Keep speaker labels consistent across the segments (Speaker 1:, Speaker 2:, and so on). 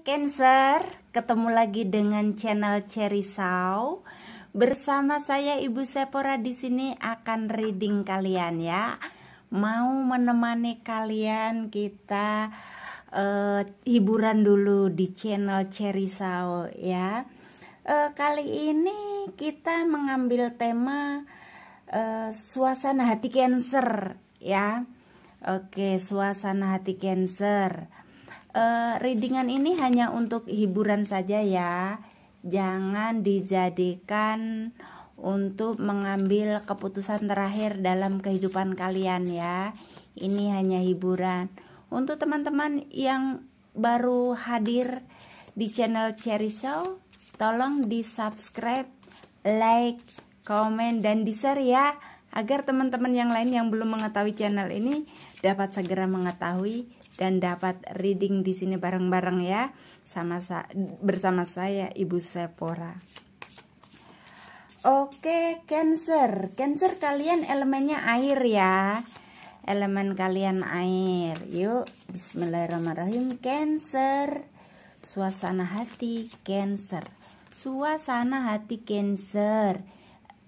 Speaker 1: Cancer, ketemu lagi dengan channel Cherry Show. Bersama saya Ibu Sephora di sini akan reading kalian ya. Mau menemani kalian kita hiburan dulu di channel Cherry Show ya. Kali ini kita mengambil tema suasana hati Cancer ya. Oke, suasana hati Cancer. Readingan ini hanya untuk hiburan saja ya. Jangan dijadikan untuk mengambil keputusan terakhir dalam kehidupan kalian ya. Ini hanya hiburan. Untuk teman-teman yang baru hadir di channel Cherry Show, tolong di subscribe, like, komen, dan di share ya, agar teman-teman yang lain yang belum mengetahui channel ini dapat segera mengetahui dan dapat reading di sini bareng-bareng ya, bersama saya Ibu Sephora. Oke, Cancer kalian elemennya air ya. Elemen kalian air. Yuk, bismillahirrahmanirrahim. Cancer, suasana hati Cancer. Suasana hati Cancer.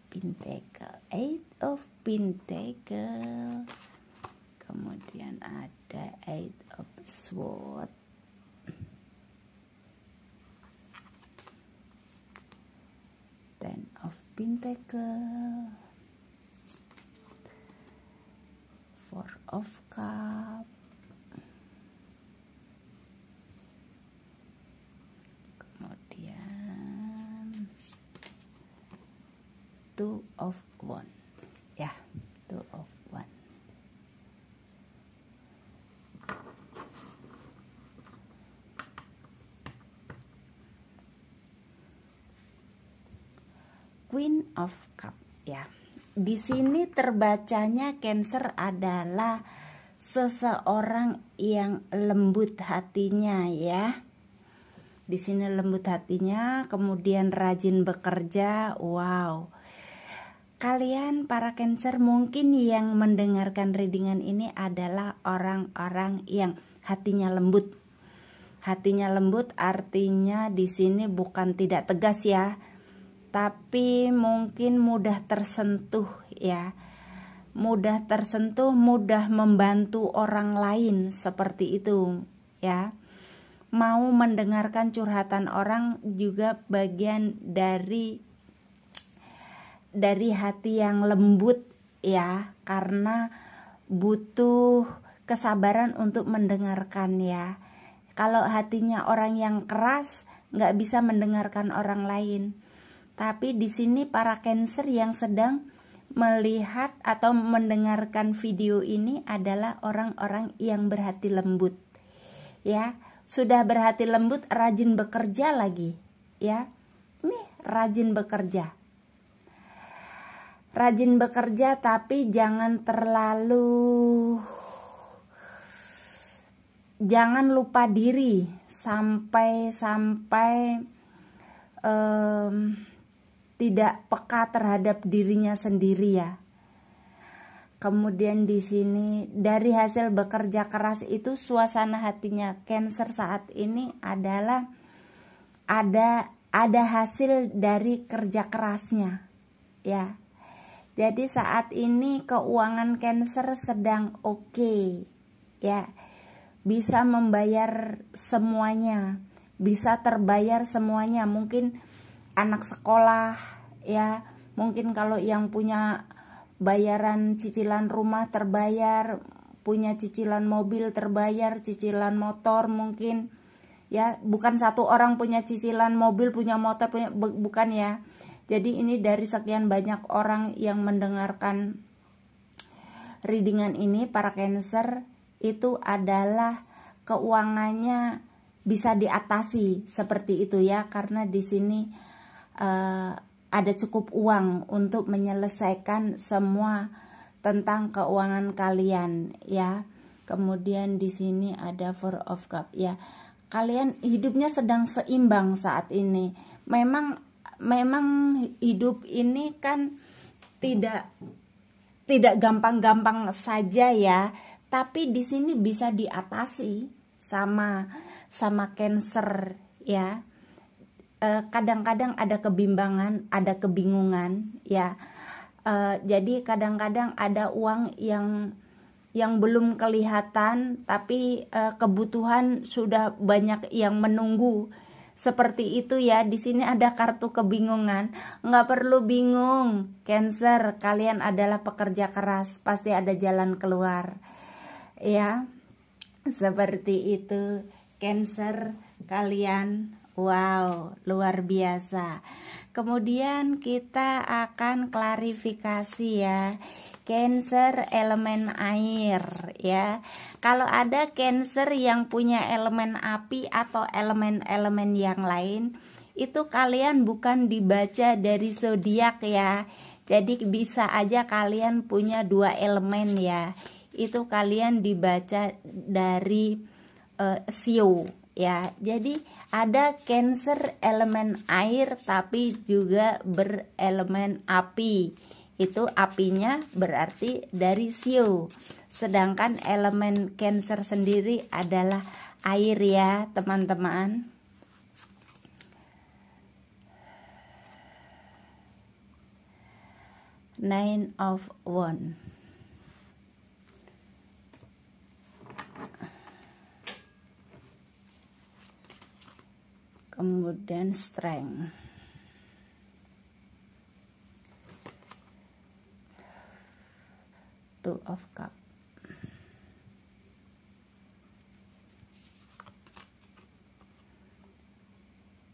Speaker 1: Pentacle, Eight of Pentacle. Kemudian ada Eight of Swords. Ten of Pentacle. Four of Cups. Kemudian Two of Wands. Ya, Two of Wands. Queen of Cup ya. Di sini terbacanya Cancer adalah seseorang yang lembut hatinya ya. Di sini lembut hatinya, kemudian rajin bekerja. Wow. Kalian para Cancer mungkin yang mendengarkan readingan ini adalah orang-orang yang hatinya lembut. Hatinya lembut artinya di sini bukan tidak tegas ya, tapi mungkin mudah tersentuh ya. Mudah tersentuh, mudah membantu orang lain seperti itu ya. Mau mendengarkan curhatan orang juga bagian dari hati yang lembut ya, karena butuh kesabaran untuk mendengarkan ya. Kalau hatinya orang yang keras nggak bisa mendengarkan orang lain. Tapi di sini para Cancer yang sedang melihat atau mendengarkan video ini adalah orang-orang yang berhati lembut ya. Sudah berhati lembut, rajin bekerja lagi ya. Nih, rajin bekerja. Rajin bekerja tapi jangan lupa diri sampai tidak peka terhadap dirinya sendiri ya. Kemudian di sini dari hasil bekerja keras itu, suasana hatinya Cancer saat ini adalah ada hasil dari kerja kerasnya ya. Jadi saat ini keuangan Cancer sedang oke ya. Bisa membayar semuanya, bisa terbayar semuanya. Mungkin anak sekolah ya, mungkin kalau yang punya bayaran cicilan rumah terbayar, punya cicilan mobil terbayar, cicilan motor mungkin ya. Bukan satu orang punya cicilan mobil, punya motor, bukan ya. Jadi ini dari sekian banyak orang yang mendengarkan readingan ini, para Cancer itu adalah keuangannya bisa diatasi seperti itu ya, karena di sini ada cukup uang untuk menyelesaikan semua tentang keuangan kalian ya. Kemudian di sini ada Four of Cups ya. Kalian hidupnya sedang seimbang saat ini. Memang hidup ini kan tidak gampang-gampang saja ya, tapi di sini bisa diatasi sama sama Cancer ya. Kadang-kadang ada kebimbangan, ada kebingungan ya. Jadi kadang-kadang ada uang yang belum kelihatan, tapi kebutuhan sudah banyak yang menunggu. Seperti itu ya. Di sini ada kartu kebingungan. Nggak perlu bingung, Cancer. Kalian adalah pekerja keras, pasti ada jalan keluar. Ya, seperti itu, Cancer kalian. Wow, luar biasa. Kemudian kita akan klarifikasi ya. Cancer elemen air ya. Kalau ada Cancer yang punya elemen api atau elemen-elemen yang lain, itu kalian bukan dibaca dari zodiak ya. Jadi bisa aja kalian punya 2 elemen ya. Itu kalian dibaca dari Sio ya. Jadi ada Cancer elemen air tapi juga berelemen api. Itu apinya berarti dari Sio. Sedangkan elemen Cancer sendiri adalah air ya, teman-teman. Nine of Wands. Kemudian Strength. Two of Cups.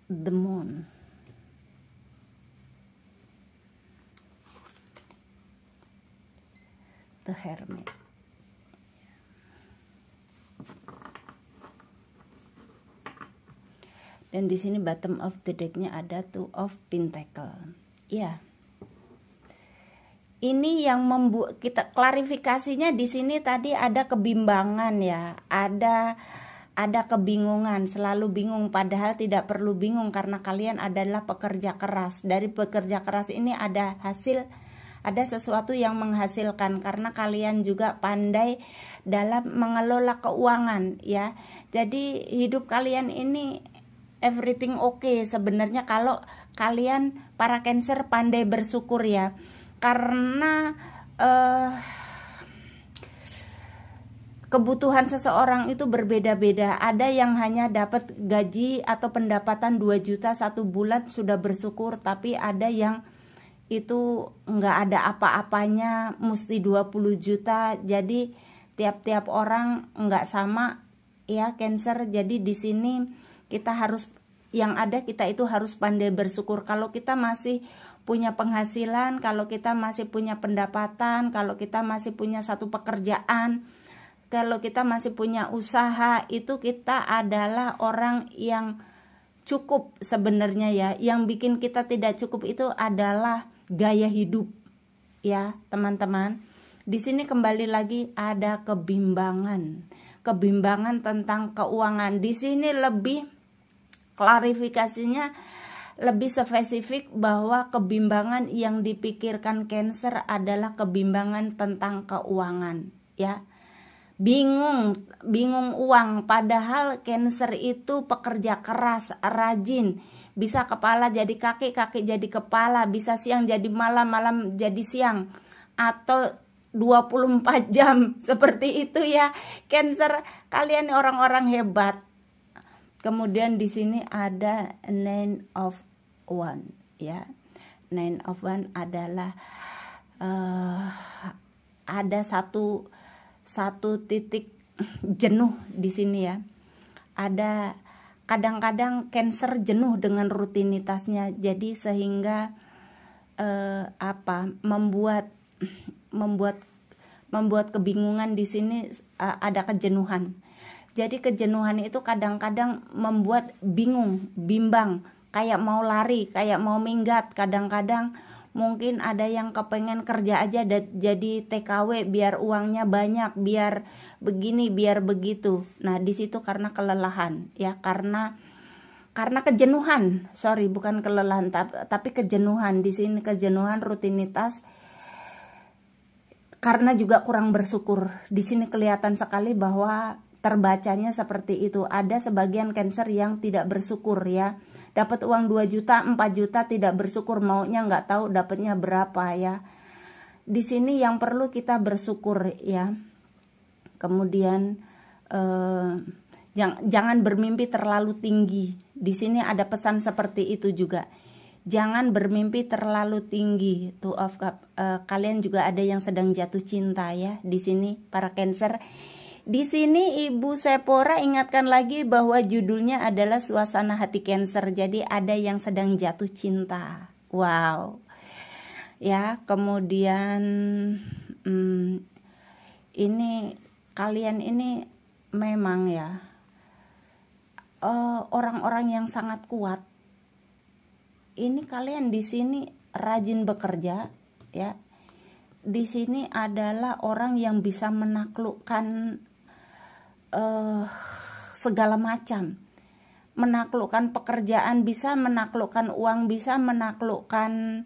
Speaker 1: The Moon. The Hermit. Dan di sini bottom of the deck-nya ada Two of Pentacle. Ya. Ini yang membuat kita klarifikasinya di sini tadi ada kebimbangan ya. Ada kebingungan, selalu bingung padahal tidak perlu bingung karena kalian adalah pekerja keras. Dari pekerja keras ini ada hasil, ada sesuatu yang menghasilkan karena kalian juga pandai dalam mengelola keuangan ya. Jadi hidup kalian ini everything okay sebenarnya kalau kalian para Cancer pandai bersyukur ya. Karena kebutuhan seseorang itu berbeda-beda. Ada yang hanya dapat gaji atau pendapatan 2 juta 1 bulan sudah bersyukur, tapi ada yang itu nggak ada apa-apanya mesti 20 juta. Jadi tiap-tiap orang nggak sama ya, Cancer. Jadi di sini kita harus, yang ada kita itu harus pandai bersyukur. Kalau kita masih punya penghasilan, kalau kita masih punya pendapatan, kalau kita masih punya satu pekerjaan, kalau kita masih punya usaha, itu kita adalah orang yang cukup sebenarnya ya. Yang bikin kita tidak cukup itu adalah gaya hidup ya, teman-teman. Di sini kembali lagi ada kebimbangan tentang keuangan. Di sini lebih klarifikasinya lebih spesifik bahwa kebimbangan yang dipikirkan Cancer adalah kebimbangan tentang keuangan ya. Bingung uang, padahal Cancer itu pekerja keras, rajin, bisa kepala jadi kaki, kaki jadi kepala, bisa siang jadi malam, malam jadi siang, atau 24 jam seperti itu ya. Cancer, kalian orang-orang hebat. Kemudian di sini ada Nine of Wands ya. Nine of Wands adalah ada satu titik jenuh di sini ya. Ada kadang-kadang Cancer jenuh dengan rutinitasnya, jadi sehingga membuat kebingungan di sini, ada kejenuhan. Jadi kejenuhan itu kadang-kadang membuat bimbang, kayak mau lari, kayak mau minggat. Kadang-kadang mungkin ada yang kepengen kerja aja jadi TKW biar uangnya banyak, biar begini, biar begitu. Nah, di situ karena kelelahan ya, karena kejenuhan. Sorry, bukan kelelahan tapi kejenuhan. Di sini kejenuhan rutinitas. Karena juga kurang bersyukur. Di sini kelihatan sekali bahwa terbacanya seperti itu. Ada sebagian Cancer yang tidak bersyukur ya. Dapat uang 2 juta, 4 juta tidak bersyukur, maunya nggak tahu dapatnya berapa ya. Di sini yang perlu kita bersyukur ya. Kemudian jangan bermimpi terlalu tinggi. Di sini ada pesan seperti itu juga. Jangan bermimpi terlalu tinggi. Two of Cups. Kalian juga ada yang sedang jatuh cinta ya di sini para Cancer. Di sini Ibu Sephora ingatkan lagi bahwa judulnya adalah suasana hati Cancer. Jadi ada yang sedang jatuh cinta. Wow. Ya, kemudian ini kalian ini memang ya orang-orang yang sangat kuat. Ini kalian di sini rajin bekerja ya. Di sini adalah orang yang bisa menaklukkan segala macam. Menaklukkan pekerjaan, bisa menaklukkan uang, bisa menaklukkan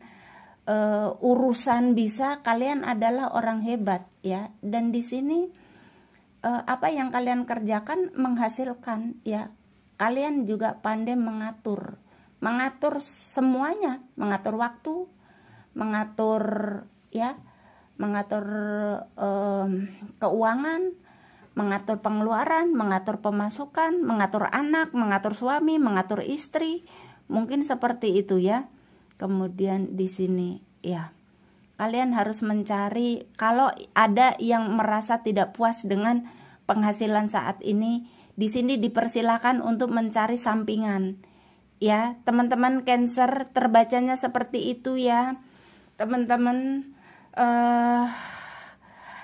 Speaker 1: urusan, bisa. Kalian adalah orang hebat ya. Dan di sini apa yang kalian kerjakan menghasilkan ya. Kalian juga pandai mengatur semuanya, mengatur waktu, mengatur ya, mengatur keuangan, mengatur pengeluaran, mengatur pemasukan, mengatur anak, mengatur suami, mengatur istri, mungkin seperti itu ya. Kemudian di sini ya, kalian harus mencari, kalau ada yang merasa tidak puas dengan penghasilan saat ini, di sini dipersilakan untuk mencari sampingan. Ya, teman-teman Cancer, terbacanya seperti itu ya. Teman-teman,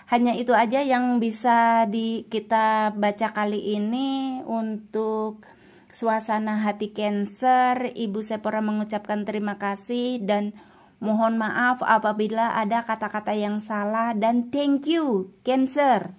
Speaker 1: hanya itu aja yang bisa kita baca kali ini untuk suasana hati Cancer. Ibu Sephora mengucapkan terima kasih dan mohon maaf apabila ada kata-kata yang salah, dan thank you Cancer.